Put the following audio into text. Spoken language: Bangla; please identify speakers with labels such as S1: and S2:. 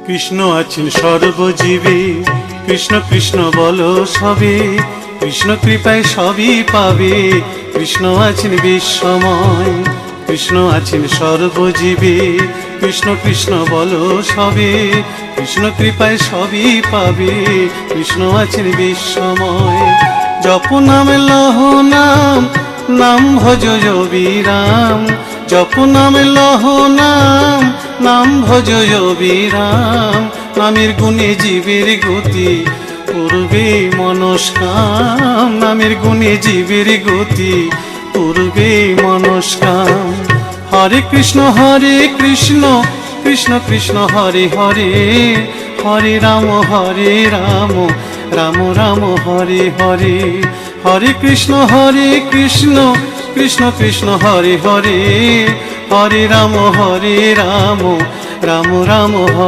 S1: কৃষ্ণ আছেন সর্বজীবে, কৃষ্ণ কৃষ্ণ বলো সবে, কৃষ্ণ কৃপায় সবই পাবে। কৃষ্ণ আছেন বিশ্বময়, কৃষ্ণ আছেন সর্বজীবে, কৃষ্ণ কৃষ্ণ বলো সবে, কৃষ্ণ কৃপায় সবই পাবে। কৃষ্ণ আছেন বিশ্বময়। জপ নাম লহ নাম, নাম ভজ অবিরাম। জপ নাম লহ নাম, নাম ভজ অবিরাম। নামের গুণে জীবের গতি, পূর্বে মনস্কাম। নামের গুণে জীবের গতি, পূর্বে মনস্কাম। হরে কৃষ্ণ কৃষ্ণ কৃষ্ণ হরে হরে, হরে রাম রাম রাম হরে হরে। হরে কৃষ্ণ কৃষ্ণ কৃষ্ণ হরে হরে, হরে রাম রাম রাম হরে।